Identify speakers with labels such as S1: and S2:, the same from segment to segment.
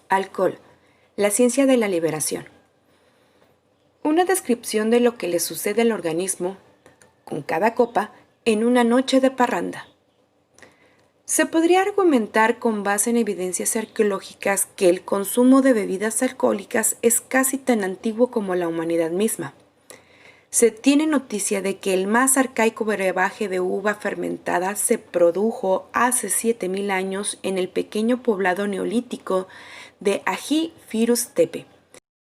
S1: Alcohol, la ciencia de la liberación. Una descripción de lo que le sucede al organismo con cada copa en una noche de parranda. Se podría argumentar con base en evidencias arqueológicas que el consumo de bebidas alcohólicas es casi tan antiguo como la humanidad misma. Se tiene noticia de que el más arcaico brebaje de uva fermentada se produjo hace 7000 años en el pequeño poblado neolítico de Aji Firuz Tepe,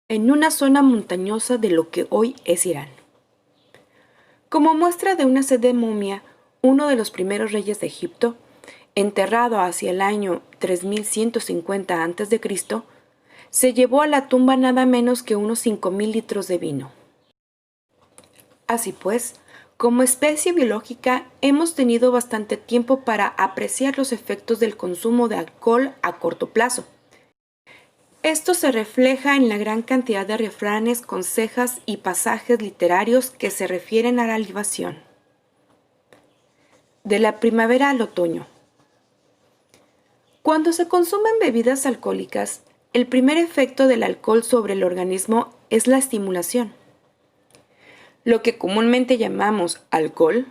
S1: en una zona montañosa de lo que hoy es Irán. Como muestra de una sed de momia, uno de los primeros reyes de Egipto, enterrado hacia el año 3150 a.C., se llevó a la tumba nada menos que unos 5000 litros de vino. Así pues, como especie biológica hemos tenido bastante tiempo para apreciar los efectos del consumo de alcohol a corto plazo. Esto se refleja en la gran cantidad de refranes, consejas y pasajes literarios que se refieren a la libación. De la primavera al otoño. Cuando se consumen bebidas alcohólicas, el primer efecto del alcohol sobre el organismo es la estimulación. Lo que comúnmente llamamos alcohol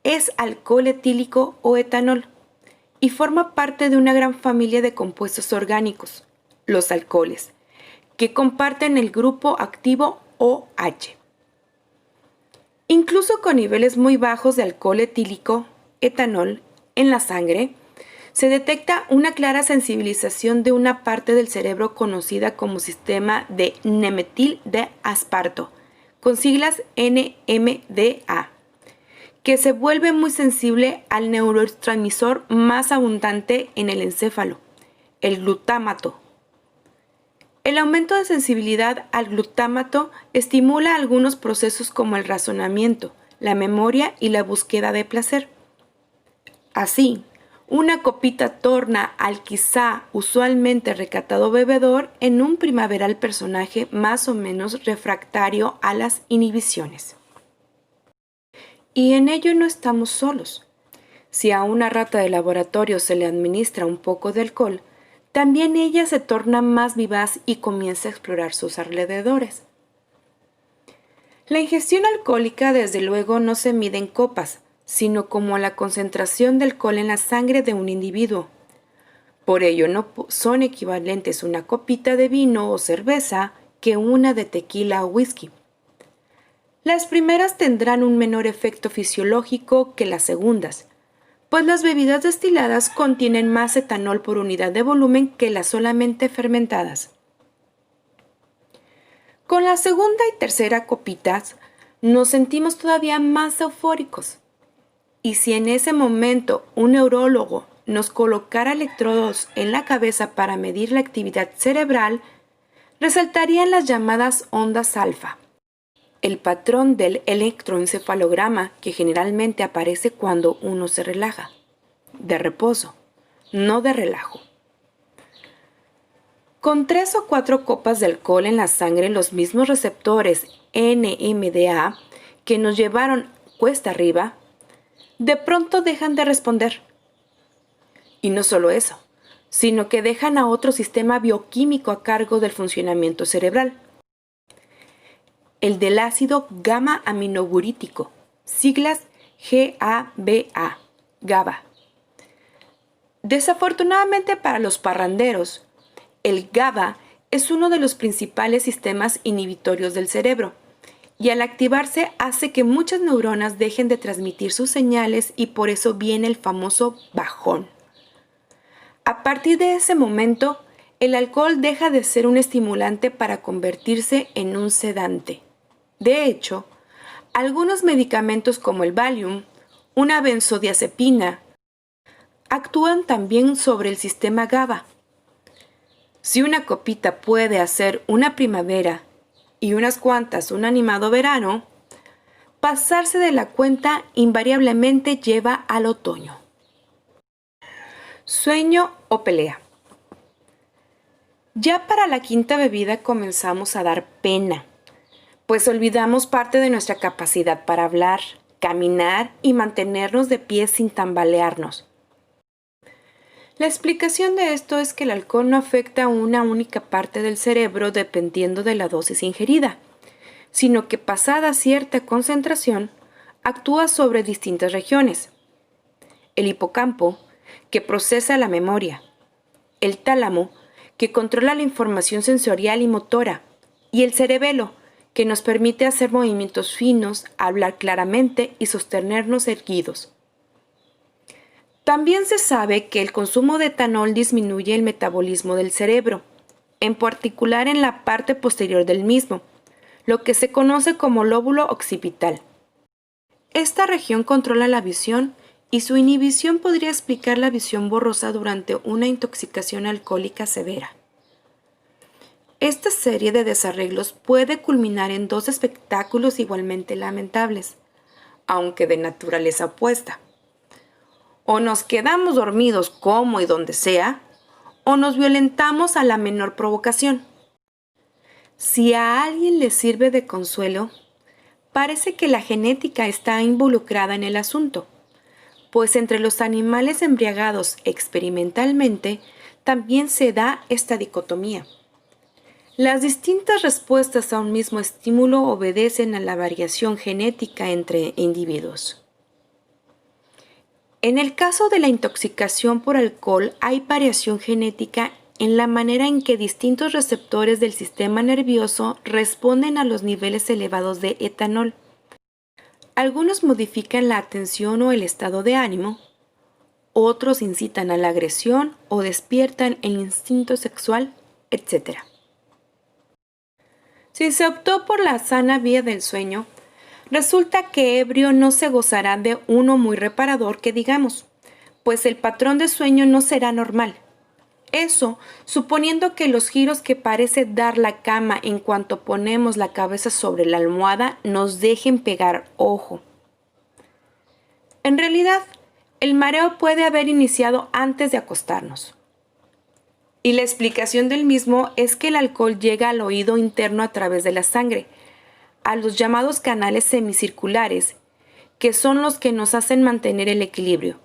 S1: es alcohol etílico o etanol y forma parte de una gran familia de compuestos orgánicos, los alcoholes, que comparten el grupo activo OH. Incluso con niveles muy bajos de alcohol etílico, etanol, en la sangre, se detecta una clara sensibilización de una parte del cerebro conocida como sistema de nemetil de asparto, con siglas NMDA, que se vuelve muy sensible al neurotransmisor más abundante en el encéfalo, el glutamato. El aumento de sensibilidad al glutamato estimula algunos procesos como el razonamiento, la memoria y la búsqueda de placer. Así, una copita torna al quizá usualmente recatado bebedor en un primaveral personaje más o menos refractario a las inhibiciones. Y en ello no estamos solos. Si a una rata de laboratorio se le administra un poco de alcohol, también ella se torna más vivaz y comienza a explorar sus alrededores. La ingestión alcohólica desde luego no se mide en copas, sino como la concentración de alcohol en la sangre de un individuo. Por ello no son equivalentes una copita de vino o cerveza que una de tequila o whisky. Las primeras tendrán un menor efecto fisiológico que las segundas, pues las bebidas destiladas contienen más etanol por unidad de volumen que las solamente fermentadas. Con la segunda y tercera copitas nos sentimos todavía más eufóricos. Y si en ese momento un neurólogo nos colocara electrodos en la cabeza para medir la actividad cerebral, resaltarían las llamadas ondas alfa, el patrón del electroencefalograma que generalmente aparece cuando uno se relaja, de reposo, no de relajo. Con 3 o 4 copas de alcohol en la sangre, los mismos receptores NMDA que nos llevaron cuesta arriba, de pronto dejan de responder. Y no solo eso, sino que dejan a otro sistema bioquímico a cargo del funcionamiento cerebral, el del ácido gamma-aminoburítico, siglas GABA, GABA. Desafortunadamente para los parranderos, el GABA es uno de los principales sistemas inhibitorios del cerebro, y al activarse hace que muchas neuronas dejen de transmitir sus señales y por eso viene el famoso bajón. A partir de ese momento, el alcohol deja de ser un estimulante para convertirse en un sedante. De hecho, algunos medicamentos como el Valium, una benzodiazepina, actúan también sobre el sistema GABA. Si una copita puede hacer una primavera y unas cuantas un animado verano, pasarse de la cuenta invariablemente lleva al otoño. Sueño o pelea. Ya para la quinta bebida comenzamos a dar pena, pues olvidamos parte de nuestra capacidad para hablar, caminar y mantenernos de pie sin tambalearnos. La explicación de esto es que el alcohol no afecta a una única parte del cerebro dependiendo de la dosis ingerida, sino que pasada cierta concentración, actúa sobre distintas regiones. El hipocampo, que procesa la memoria, el tálamo, que controla la información sensorial y motora, y el cerebelo, que nos permite hacer movimientos finos, hablar claramente y sostenernos erguidos. También se sabe que el consumo de etanol disminuye el metabolismo del cerebro, en particular en la parte posterior del mismo, lo que se conoce como lóbulo occipital. Esta región controla la visión y su inhibición podría explicar la visión borrosa durante una intoxicación alcohólica severa. Esta serie de desarreglos puede culminar en dos espectáculos igualmente lamentables, aunque de naturaleza opuesta. O nos quedamos dormidos como y donde sea, o nos violentamos a la menor provocación. Si a alguien le sirve de consuelo, parece que la genética está involucrada en el asunto, pues entre los animales embriagados experimentalmente también se da esta dicotomía. Las distintas respuestas a un mismo estímulo obedecen a la variación genética entre individuos. En el caso de la intoxicación por alcohol hay variación genética en la manera en que distintos receptores del sistema nervioso responden a los niveles elevados de etanol. Algunos modifican la atención o el estado de ánimo, otros incitan a la agresión o despiertan el instinto sexual, etc. Si se optó por la sana vía del sueño, resulta que ebrio no se gozará de uno muy reparador que digamos, pues el patrón de sueño no será normal. Eso, suponiendo que los giros que parece dar la cama en cuanto ponemos la cabeza sobre la almohada nos dejen pegar ojo. En realidad, el mareo puede haber iniciado antes de acostarnos. Y la explicación del mismo es que el alcohol llega al oído interno a través de la sangre, a los llamados canales semicirculares, que son los que nos hacen mantener el equilibrio.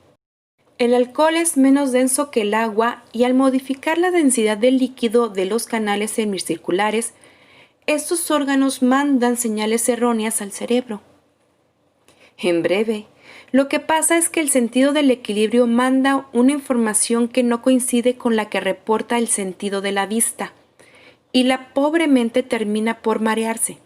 S1: El alcohol es menos denso que el agua y al modificar la densidad del líquido de los canales semicirculares, estos órganos mandan señales erróneas al cerebro. En breve, lo que pasa es que el sentido del equilibrio manda una información que no coincide con la que reporta el sentido de la vista, y la pobre mente termina por marearse.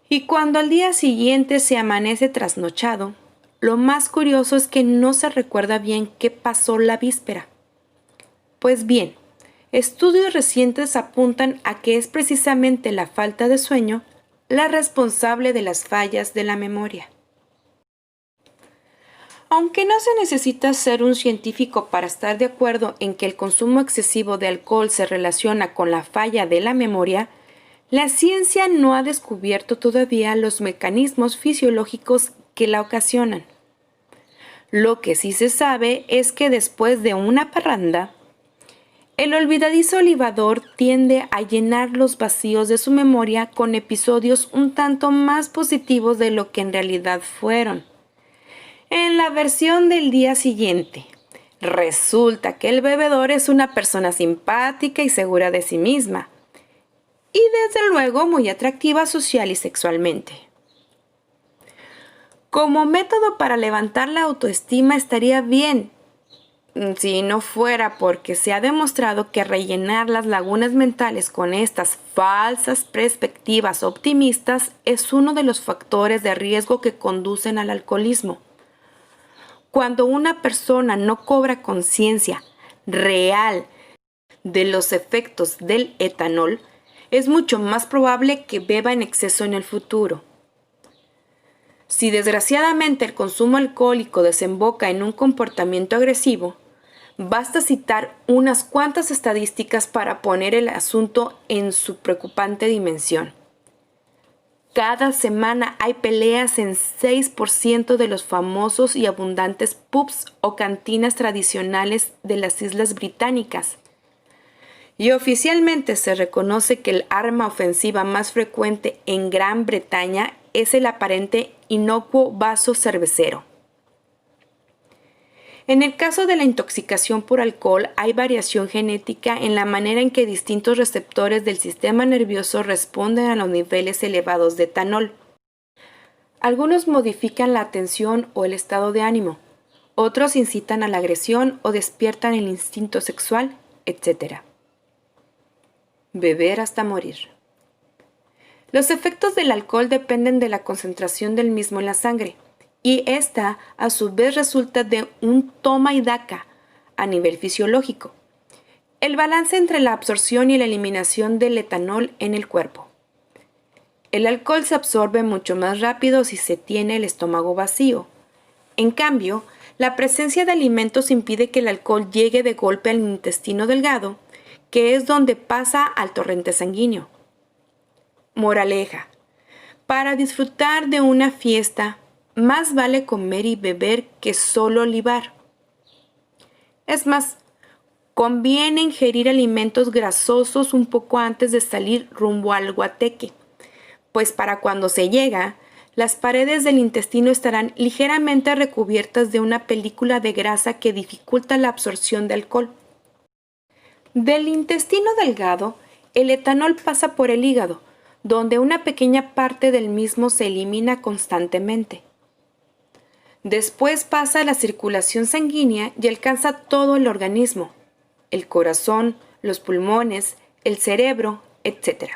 S1: Y cuando al día siguiente se amanece trasnochado, lo más curioso es que no se recuerda bien qué pasó la víspera. Pues bien, estudios recientes apuntan a que es precisamente la falta de sueño la responsable de las fallas de la memoria. Aunque no se necesita ser un científico para estar de acuerdo en que el consumo excesivo de alcohol se relaciona con la falla de la memoria, la ciencia no ha descubierto todavía los mecanismos fisiológicos que la ocasionan. Lo que sí se sabe es que después de una parranda, el olvidadizo libador tiende a llenar los vacíos de su memoria con episodios un tanto más positivos de lo que en realidad fueron. En la versión del día siguiente, resulta que el bebedor es una persona simpática y segura de sí misma, y desde luego muy atractiva social y sexualmente. Como método para levantar la autoestima estaría bien, si no fuera porque se ha demostrado que rellenar las lagunas mentales con estas falsas perspectivas optimistas es uno de los factores de riesgo que conducen al alcoholismo. Cuando una persona no cobra conciencia real de los efectos del etanol, es mucho más probable que beba en exceso en el futuro. Si desgraciadamente el consumo alcohólico desemboca en un comportamiento agresivo, basta citar unas cuantas estadísticas para poner el asunto en su preocupante dimensión. Cada semana hay peleas en 6% de los famosos y abundantes pubs o cantinas tradicionales de las Islas Británicas. Y oficialmente se reconoce que el arma ofensiva más frecuente en Gran Bretaña es el aparente inocuo vaso cervecero. En el caso de la intoxicación por alcohol, hay variación genética en la manera en que distintos receptores del sistema nervioso responden a los niveles elevados de etanol. Algunos modifican la atención o el estado de ánimo, otros incitan a la agresión o despiertan el instinto sexual, etc. Beber hasta morir. Los efectos del alcohol dependen de la concentración del mismo en la sangre, y esta a su vez resulta de un toma y daca a nivel fisiológico. El balance entre la absorción y la eliminación del etanol en el cuerpo. El alcohol se absorbe mucho más rápido si se tiene el estómago vacío. En cambio, la presencia de alimentos impide que el alcohol llegue de golpe al intestino delgado, que es donde pasa al torrente sanguíneo. Moraleja: para disfrutar de una fiesta, más vale comer y beber que solo libar. Es más, conviene ingerir alimentos grasosos un poco antes de salir rumbo al guateque, pues para cuando se llega, las paredes del intestino estarán ligeramente recubiertas de una película de grasa que dificulta la absorción de alcohol. Del intestino delgado, el etanol pasa por el hígado, donde una pequeña parte del mismo se elimina constantemente. Después pasa a la circulación sanguínea y alcanza todo el organismo, el corazón, los pulmones, el cerebro, etc.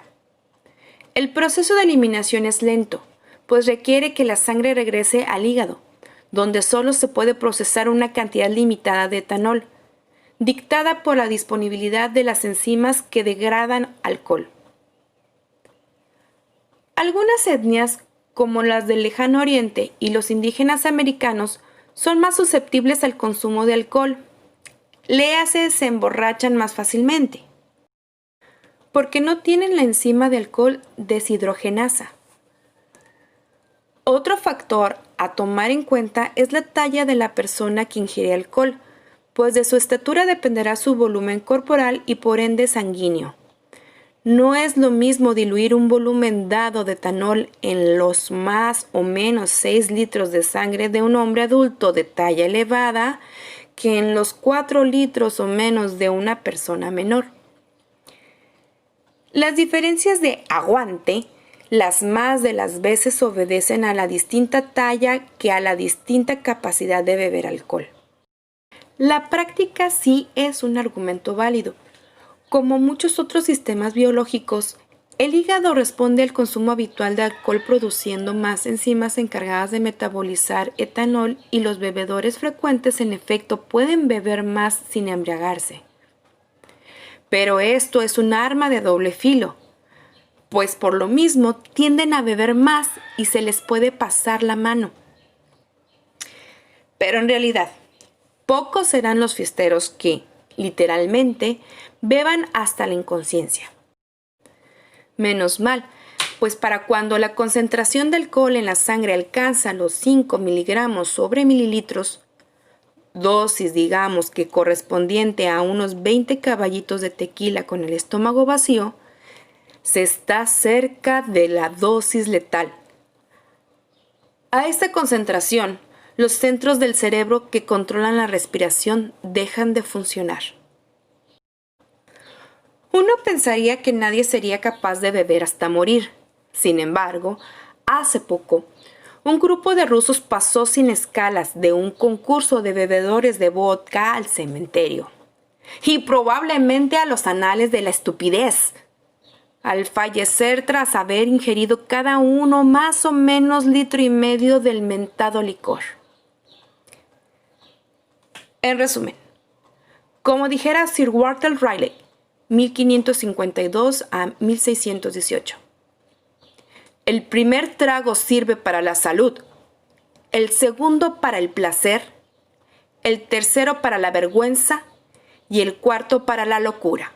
S1: El proceso de eliminación es lento, pues requiere que la sangre regrese al hígado, donde solo se puede procesar una cantidad limitada de etanol, dictada por la disponibilidad de las enzimas que degradan alcohol. Algunas etnias, como las del Lejano Oriente y los indígenas americanos, son más susceptibles al consumo de alcohol. Léase, se emborrachan más fácilmente, porque no tienen la enzima de alcohol deshidrogenasa. Otro factor a tomar en cuenta es la talla de la persona que ingiere alcohol, pues de su estatura dependerá su volumen corporal y por ende sanguíneo. No es lo mismo diluir un volumen dado de etanol en los más o menos 6 litros de sangre de un hombre adulto de talla elevada que en los 4 litros o menos de una persona menor. Las diferencias de aguante, las más de las veces obedecen a la distinta talla que a la distinta capacidad de beber alcohol. La práctica sí es un argumento válido. Como muchos otros sistemas biológicos, el hígado responde al consumo habitual de alcohol produciendo más enzimas encargadas de metabolizar etanol y los bebedores frecuentes en efecto pueden beber más sin embriagarse. Pero esto es un arma de doble filo, pues por lo mismo tienden a beber más y se les puede pasar la mano. Pero en realidad, pocos serán los fiesteros que, literalmente, beban hasta la inconsciencia. Menos mal, pues para cuando la concentración de alcohol en la sangre alcanza los 5 miligramos sobre mililitros, dosis digamos que correspondiente a unos 20 caballitos de tequila con el estómago vacío, se está cerca de la dosis letal. A esta concentración, los centros del cerebro que controlan la respiración dejan de funcionar. Uno pensaría que nadie sería capaz de beber hasta morir. Sin embargo, hace poco, un grupo de rusos pasó sin escalas de un concurso de bebedores de vodka al cementerio. Y probablemente a los anales de la estupidez, al fallecer tras haber ingerido cada uno más o menos 1,5 litros del mentado licor. En resumen, como dijera Sir Walter Raleigh, 1552 a 1618. El primer trago sirve para la salud, el segundo para el placer, el tercero para la vergüenza y el cuarto para la locura.